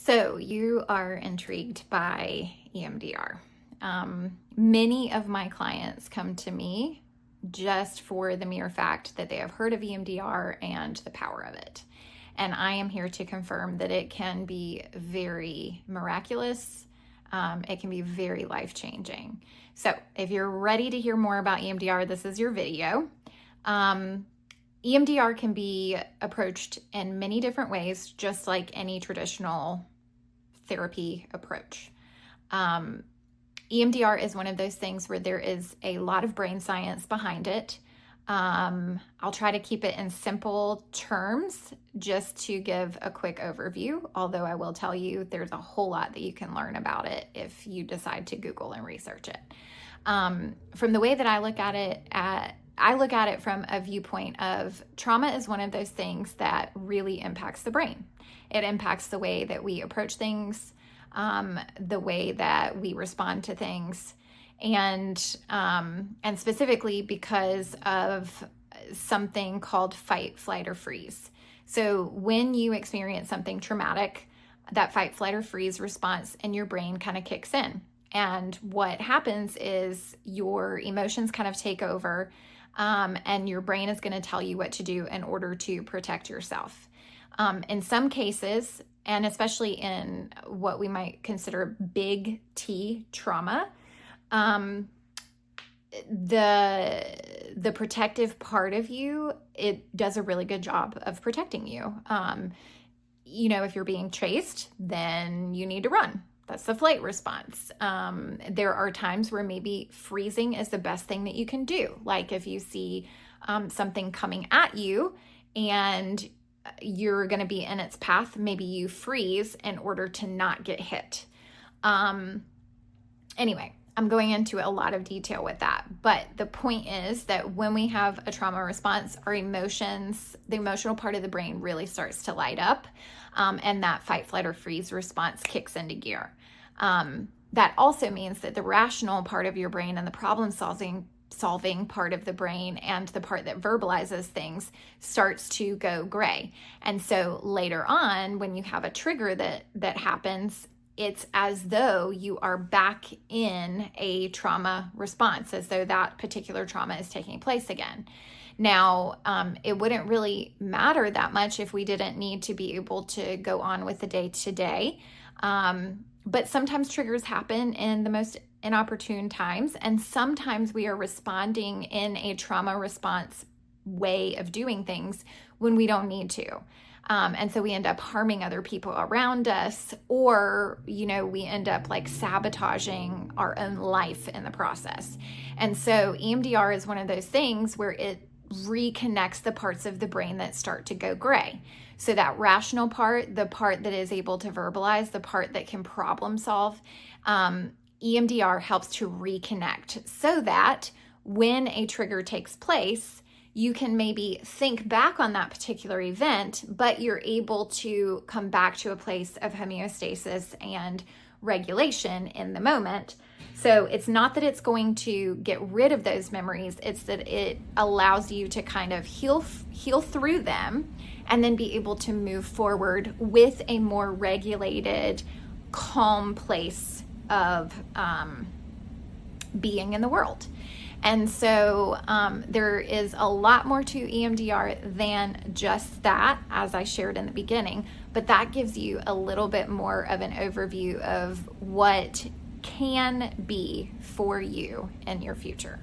So you are intrigued by EMDR. Many of my clients come to me just for the mere fact that they have heard of EMDR and the power of it. And I am here to confirm that it can be very miraculous. It can be very life-changing. So if you're ready to hear more about EMDR, this is your video. EMDR can be approached in many different ways, just like any traditional therapy approach. EMDR is one of those things where there is a lot of brain science behind it. I'll try to keep it in simple terms just to give a quick overview, although I will tell you there's a whole lot that you can learn about it if you decide to Google and research it. From the way that I look at it from a viewpoint of trauma is one of those things that really impacts the brain. It impacts the way that we approach things, the way that we respond to things, and specifically because of something called fight, flight, or freeze. So when you experience something traumatic, that fight, flight, or freeze response in your brain kind of kicks in. And what happens is your emotions kind of take over, and your brain is going to tell you what to do in order to protect yourself. In some cases, and especially in what we might consider big T trauma, the protective part of you, it does a really good job of protecting you. If you're being chased, then you need to run. That's the flight response. There are times where maybe freezing is the best thing that you can do. Like if you see something coming at you and you're going to be in its path, maybe you freeze in order to not get hit. Anyway, I'm going into a lot of detail with that. But the point is that when we have a trauma response, our emotions, the emotional part of the brain really starts to light up. And that fight, flight, or freeze response kicks into gear. That also means that the rational part of your brain and the problem-solving part of the brain and the part that verbalizes things starts to go gray. And so later on, when you have a trigger that happens, it's as though you are back in a trauma response, as though that particular trauma is taking place again. Now, it wouldn't really matter that much if we didn't need to be able to go on with the day-to-day. But sometimes triggers happen in the most inopportune times, and sometimes we are responding in a trauma response way of doing things when we don't need to. And so we end up harming other people around us, or, we end up like sabotaging our own life in the process. And so EMDR is one of those things where it reconnects the parts of the brain that start to go gray. So that rational part, the part that is able to verbalize, the part that can problem solve, EMDR helps to reconnect so that when a trigger takes place, you can maybe think back on that particular event, but you're able to come back to a place of homeostasis and regulation in the moment. So it's not that it's going to get rid of those memories, it's that it allows you to kind of heal through them and then be able to move forward with a more regulated, calm place of being in the world. And so there is a lot more to EMDR than just that, as I shared in the beginning, but that gives you a little bit more of an overview of what can be for you in your future.